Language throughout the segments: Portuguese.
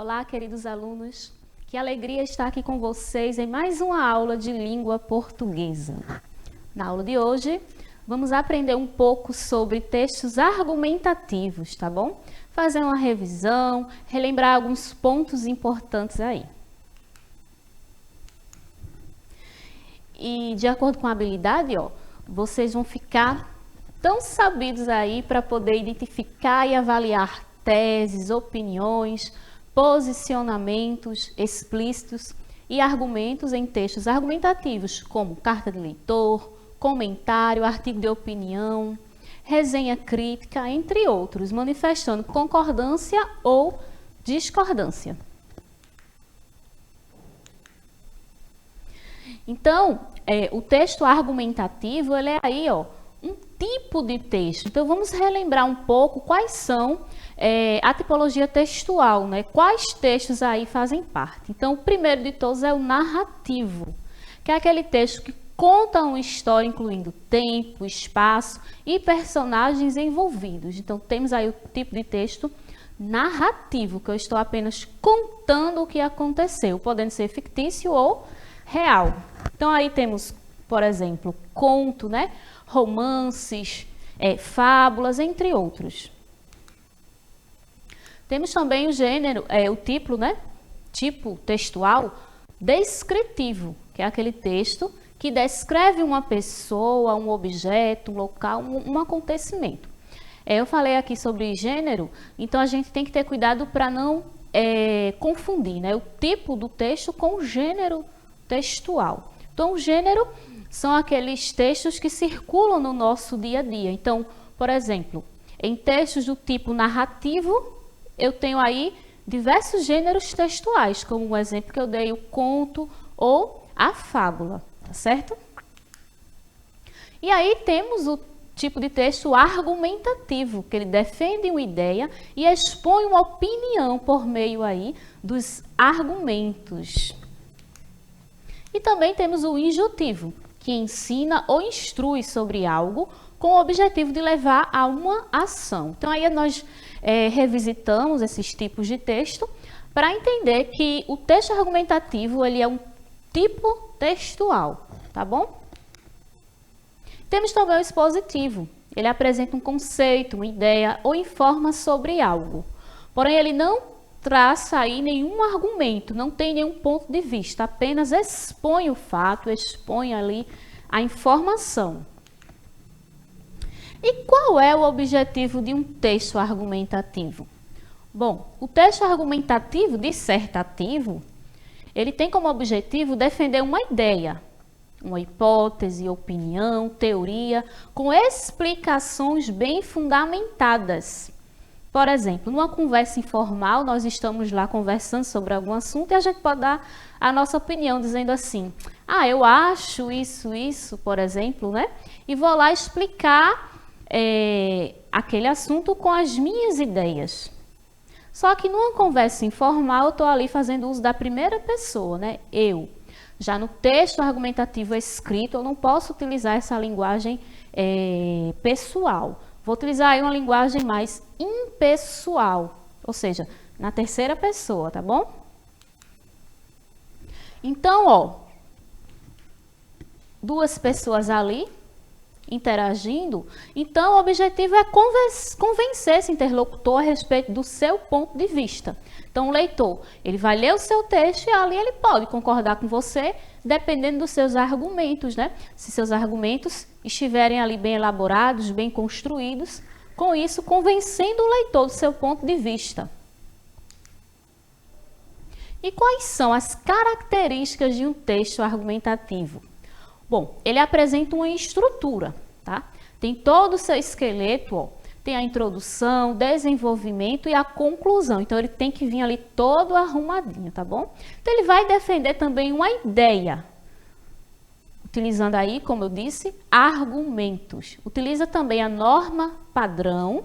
Olá, queridos alunos. Que alegria estar aqui com vocês em mais uma aula de língua portuguesa. Na aula de hoje, vamos aprender um pouco sobre textos argumentativos, tá bom? Fazer uma revisão, relembrar alguns pontos importantes aí. E de acordo com a habilidade, vocês vão ficar tão sabidos aí para poder identificar e avaliar teses, opiniões, posicionamentos explícitos e argumentos em textos argumentativos, como carta de leitor, comentário, artigo de opinião, resenha crítica, entre outros, manifestando concordância ou discordância. Então, o texto argumentativo, ele é aí, um tipo de texto. Então, vamos relembrar um pouco quais são a tipologia textual, né? Quais textos aí fazem parte. Então, o primeiro de todos é o narrativo, que é aquele texto que conta uma história incluindo tempo, espaço e personagens envolvidos. Então, temos aí o tipo de texto narrativo, que eu estou apenas contando o que aconteceu, podendo ser fictício ou real. Então, aí temos, por exemplo, conto, né? Romances, fábulas, entre outros. Temos também o gênero, o tipo, né? Tipo textual descritivo, que é aquele texto que descreve uma pessoa, um objeto, um local, um acontecimento. Eu falei aqui sobre gênero, então a gente tem que ter cuidado para não confundir, né? O tipo do texto com o gênero textual. Então, o gênero são aqueles textos que circulam no nosso dia a dia. Então, por exemplo, em textos do tipo narrativo, eu tenho aí diversos gêneros textuais, como o exemplo que eu dei, o conto ou a fábula, tá certo? E aí temos o tipo de texto argumentativo, que ele defende uma ideia e expõe uma opinião por meio aí dos argumentos. E também temos o injuntivo, que ensina ou instrui sobre algo com o objetivo de levar a uma ação. Então, aí nós revisitamos esses tipos de texto para entender que o texto argumentativo ele é um tipo textual, tá bom? Temos também o expositivo. Ele apresenta um conceito, uma ideia ou informa sobre algo. Porém, ele não traça aí nenhum argumento, não tem nenhum ponto de vista, apenas expõe o fato, expõe ali a informação. E qual é o objetivo de um texto argumentativo? Bom, o texto argumentativo dissertativo, ele tem como objetivo defender uma ideia, uma hipótese, opinião, teoria, com explicações bem fundamentadas. Por exemplo, numa conversa informal, nós estamos lá conversando sobre algum assunto e a gente pode dar a nossa opinião, dizendo assim, eu acho isso, por exemplo, né? E vou lá explicar aquele assunto com as minhas ideias. Só que numa conversa informal, eu estou ali fazendo uso da primeira pessoa, né? Eu. Já no texto argumentativo escrito, eu não posso utilizar essa linguagem pessoal. Vou utilizar aí uma linguagem mais impessoal, ou seja, na terceira pessoa, tá bom? Então, duas pessoas ali interagindo, então o objetivo é convencer esse interlocutor a respeito do seu ponto de vista. Então, o leitor, ele vai ler o seu texto e ali ele pode concordar com você, dependendo dos seus argumentos, né? Se seus argumentos estiverem ali bem elaborados, bem construídos, com isso convencendo o leitor do seu ponto de vista. E quais são as características de um texto argumentativo? Bom, ele apresenta uma estrutura, tá? Tem todo o seu esqueleto, tem a introdução, desenvolvimento e a conclusão. Então, ele tem que vir ali todo arrumadinho, tá bom? Então, ele vai defender também uma ideia, utilizando aí, como eu disse, argumentos. Utiliza também a norma padrão,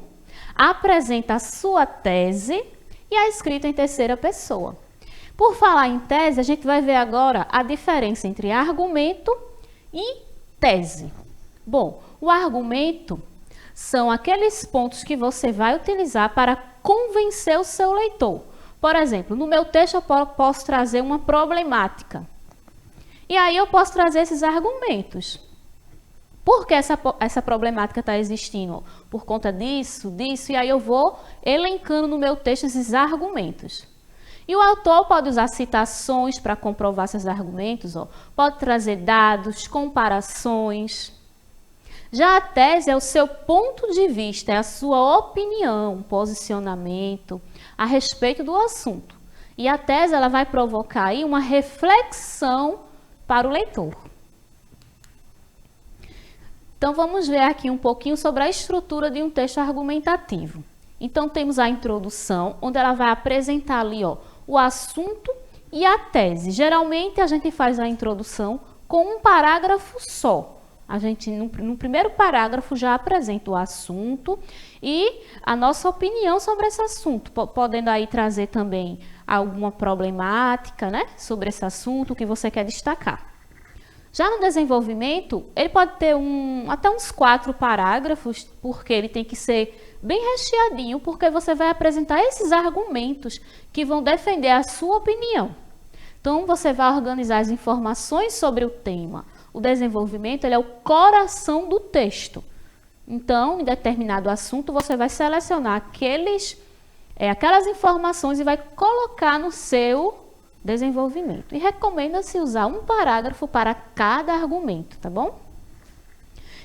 apresenta a sua tese e a escrita em terceira pessoa. Por falar em tese, a gente vai ver agora a diferença entre argumento e tese. Bom, o argumento são aqueles pontos que você vai utilizar para convencer o seu leitor. Por exemplo, no meu texto eu posso trazer uma problemática. E aí eu posso trazer esses argumentos. Por que essa problemática está existindo? Por conta disso, e aí eu vou elencando no meu texto esses argumentos. E o autor pode usar citações para comprovar esses argumentos, ó. Pode trazer dados, comparações. Já a tese é o seu ponto de vista, é a sua opinião, posicionamento a respeito do assunto. E a tese ela vai provocar aí uma reflexão para o leitor. Então, vamos ver aqui um pouquinho sobre a estrutura de um texto argumentativo. Então, temos a introdução, onde ela vai apresentar ali, ó, o assunto e a tese. Geralmente, a gente faz a introdução com um parágrafo só. A gente, no primeiro parágrafo, já apresenta o assunto e a nossa opinião sobre esse assunto, podendo aí trazer também alguma problemática, né, sobre esse assunto que você quer destacar. Já no desenvolvimento, ele pode ter até uns 4 parágrafos, porque ele tem que ser bem recheadinho, porque você vai apresentar esses argumentos que vão defender a sua opinião. Então, você vai organizar as informações sobre o tema. O desenvolvimento ele é o coração do texto. Então, em determinado assunto, você vai selecionar aquelas informações e vai colocar no seu desenvolvimento. E recomenda-se usar um parágrafo para cada argumento, tá bom?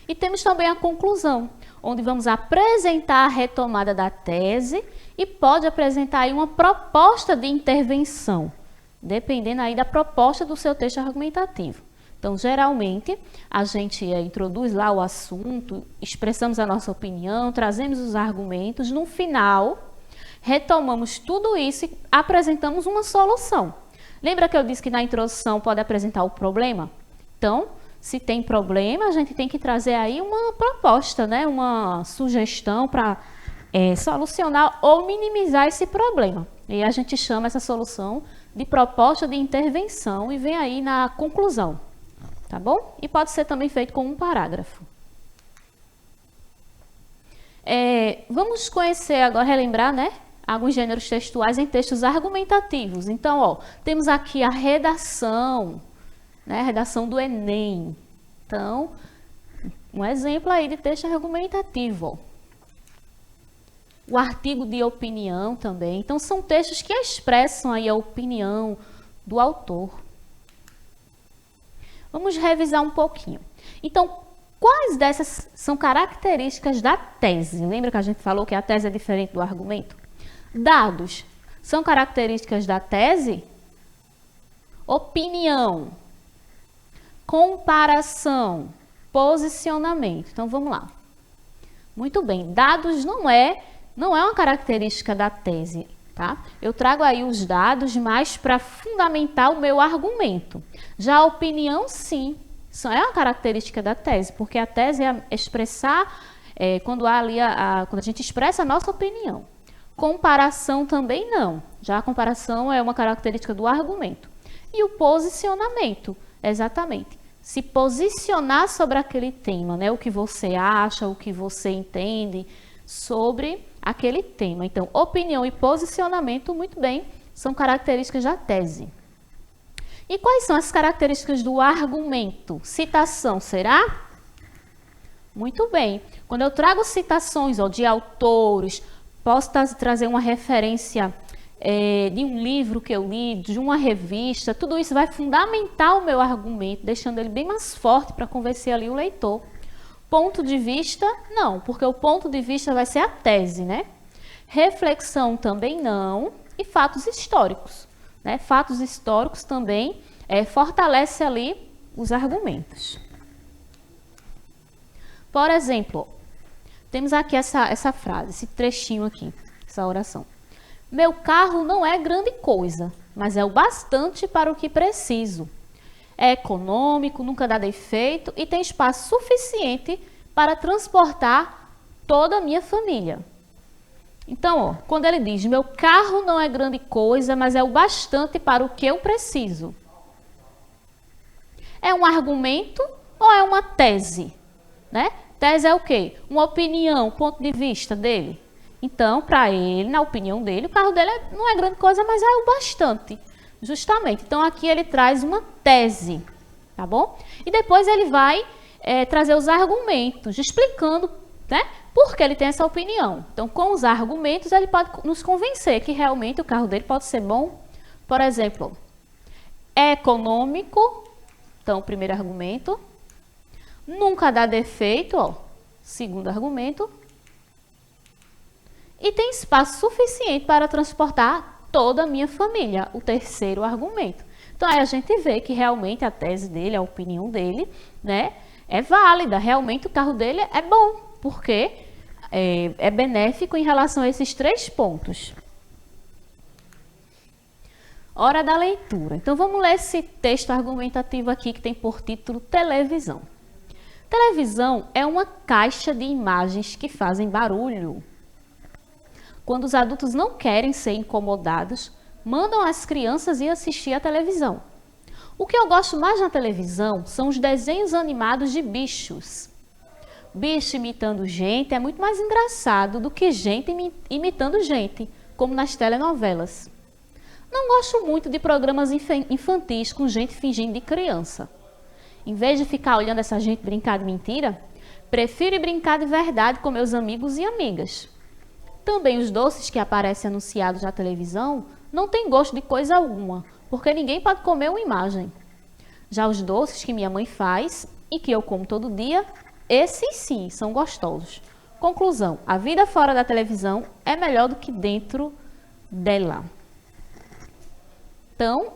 E temos também a conclusão, onde vamos apresentar a retomada da tese e pode apresentar aí uma proposta de intervenção, dependendo aí da proposta do seu texto argumentativo. Então, geralmente, a gente introduz lá o assunto, expressamos a nossa opinião, trazemos os argumentos, no final, retomamos tudo isso e apresentamos uma solução. Lembra que eu disse que na introdução pode apresentar o problema? Então, se tem problema, a gente tem que trazer aí uma proposta, né? Uma sugestão para solucionar ou minimizar esse problema. E a gente chama essa solução de proposta de intervenção e vem aí na conclusão, tá bom? E pode ser também feito com um parágrafo. Vamos conhecer agora, relembrar, né? Alguns gêneros textuais em textos argumentativos. Então, ó, temos aqui a redação, né? A redação do Enem. Então, um exemplo aí de texto argumentativo. Ó. O artigo de opinião também. Então, são textos que expressam aí a opinião do autor. Vamos revisar um pouquinho. Então, quais dessas são características da tese? Lembra que a gente falou que a tese é diferente do argumento? Dados são características da tese? Opinião, comparação, posicionamento. Então, vamos lá. Muito bem, dados não é uma característica da tese, tá? Eu trago aí os dados mais para fundamentar o meu argumento. Já a opinião, sim, é uma característica da tese, porque a tese é expressar, quando a gente expressa a nossa opinião. Comparação também não. Já a comparação é uma característica do argumento. E o posicionamento, exatamente. Se posicionar sobre aquele tema, né? O que você acha, o que você entende sobre aquele tema. Então, opinião e posicionamento, muito bem, são características da tese. E quais são as características do argumento? Citação, será? Muito bem. Quando eu trago citações de autores, posso trazer uma referência de um livro que eu li, de uma revista, tudo isso vai fundamentar o meu argumento, deixando ele bem mais forte para convencer ali o leitor. Ponto de vista, não, porque o ponto de vista vai ser a tese, né? Reflexão também não, e fatos históricos, né? Fatos históricos também fortalece ali os argumentos. Por exemplo, temos aqui essa frase, esse trechinho aqui, essa oração. Meu carro não é grande coisa, mas é o bastante para o que preciso. É econômico, nunca dá defeito e tem espaço suficiente para transportar toda a minha família. Então, quando ele diz, meu carro não é grande coisa, mas é o bastante para o que eu preciso. É um argumento ou é uma tese? Né? Tese é o quê? Uma opinião, ponto de vista dele. Então, para ele, na opinião dele, o carro dele não é grande coisa, mas é o bastante, justamente. Então, aqui ele traz uma tese, tá bom? E depois ele vai trazer os argumentos, explicando, né, por que ele tem essa opinião. Então, com os argumentos, ele pode nos convencer que realmente o carro dele pode ser bom. Por exemplo, é econômico, então, primeiro argumento. Nunca dá defeito, ó, segundo argumento. E tem espaço suficiente para transportar toda a minha família, o terceiro argumento. Então, aí a gente vê que realmente a tese dele, a opinião dele, né, é válida. Realmente o carro dele é bom, porque é benéfico em relação a esses 3 pontos. Hora da leitura. Então, vamos ler esse texto argumentativo aqui que tem por título Televisão. Televisão é uma caixa de imagens que fazem barulho. Quando os adultos não querem ser incomodados, mandam as crianças ir assistir à televisão. O que eu gosto mais na televisão são os desenhos animados de bichos. Bicho imitando gente é muito mais engraçado do que gente imitando gente, como nas telenovelas. Não gosto muito de programas infantis com gente fingindo de criança. Em vez de ficar olhando essa gente brincar de mentira, prefiro ir brincar de verdade com meus amigos e amigas. Também os doces que aparecem anunciados na televisão não têm gosto de coisa alguma, porque ninguém pode comer uma imagem. Já os doces que minha mãe faz e que eu como todo dia, esses sim são gostosos. Conclusão: a vida fora da televisão é melhor do que dentro dela. Então,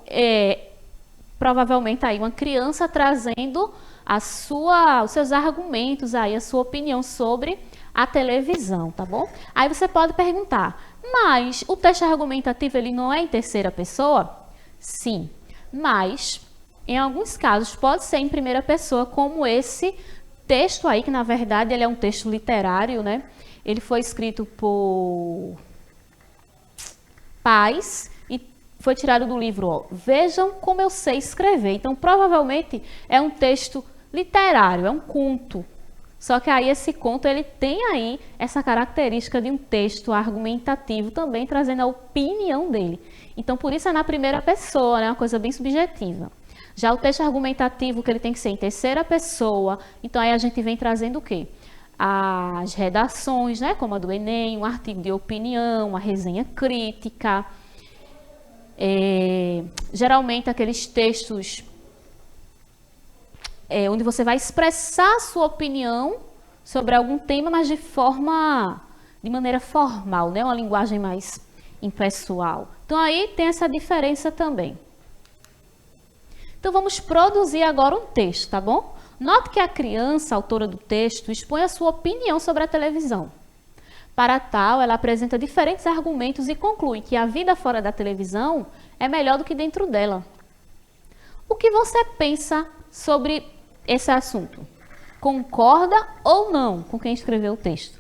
provavelmente aí uma criança trazendo os seus argumentos, aí, a sua opinião sobre a televisão, tá bom? Aí você pode perguntar, mas o texto argumentativo ele não é em terceira pessoa? Sim, mas em alguns casos pode ser em primeira pessoa, como esse texto aí, que na verdade ele é um texto literário, né? Ele foi escrito por pais e foi tirado do livro, ó, Vejam Como Eu Sei Escrever. Então, provavelmente é um texto literário, é um conto. Só que aí esse conto ele tem aí essa característica de um texto argumentativo também, trazendo a opinião dele. Então, por isso é na primeira pessoa, né? Uma coisa bem subjetiva. Já o texto argumentativo, que ele tem que ser em terceira pessoa, então aí a gente vem trazendo o quê? As redações, né? Como a do Enem, um artigo de opinião, uma resenha crítica. Geralmente aqueles textos onde você vai expressar a sua opinião sobre algum tema, mas de maneira formal, né? Uma linguagem mais impessoal. Então, aí tem essa diferença também. Então, vamos produzir agora um texto, tá bom? Note que a criança, autora do texto, expõe a sua opinião sobre a televisão. Para tal, ela apresenta diferentes argumentos e conclui que a vida fora da televisão é melhor do que dentro dela. O que você pensa sobre esse assunto? Concorda ou não com quem escreveu o texto?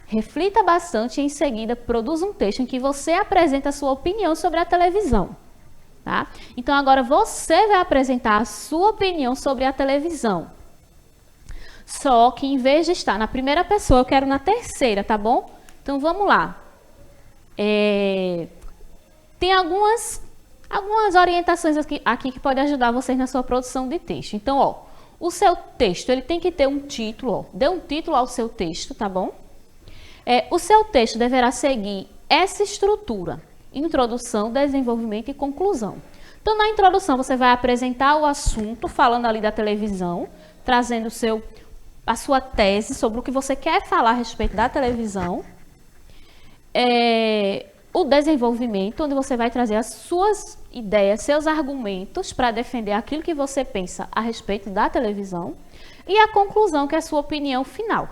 Reflita bastante e em seguida produza um texto em que você apresenta a sua opinião sobre a televisão. Tá? Então agora você vai apresentar a sua opinião sobre a televisão. Só que em vez de estar na primeira pessoa, eu quero na terceira, tá bom? Então vamos lá. Tem algumas orientações aqui que podem ajudar vocês na sua produção de texto. Então, ó, o seu texto ele tem que ter um título, ó, dê um título ao seu texto, tá bom? O seu texto deverá seguir essa estrutura: introdução, desenvolvimento e conclusão. Então, na introdução, você vai apresentar o assunto, falando ali da televisão, trazendo a sua tese sobre o que você quer falar a respeito da televisão. O desenvolvimento, onde você vai trazer as suas ideias, seus argumentos para defender aquilo que você pensa a respeito da televisão. E a conclusão, que é a sua opinião final.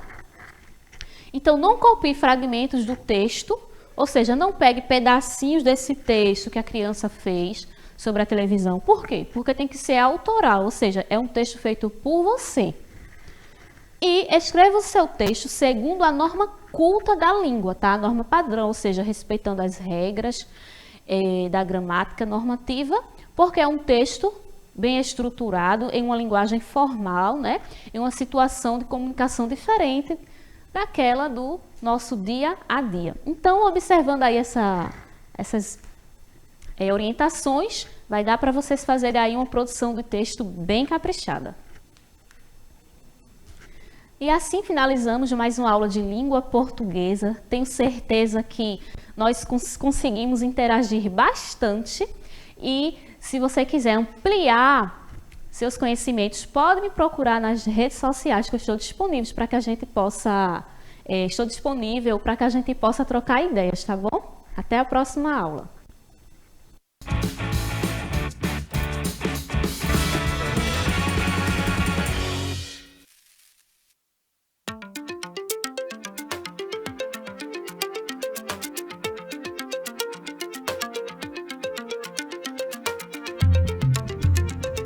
Então, não copie fragmentos do texto, ou seja, não pegue pedacinhos desse texto que a criança fez sobre a televisão. Por quê? Porque tem que ser autoral, ou seja, é um texto feito por você. E escreva o seu texto segundo a norma culta da língua, tá? A norma padrão, ou seja, respeitando as regras da gramática normativa, porque é um texto bem estruturado, em uma linguagem formal, né? Em uma situação de comunicação diferente daquela do nosso dia a dia. Então, observando aí essas orientações, vai dar para vocês fazerem aí uma produção de texto bem caprichada. E assim finalizamos mais uma aula de língua portuguesa. Tenho certeza que nós conseguimos interagir bastante. E se você quiser ampliar seus conhecimentos, pode me procurar nas redes sociais que eu estou disponível para que a gente possa trocar ideias, tá bom? Até a próxima aula.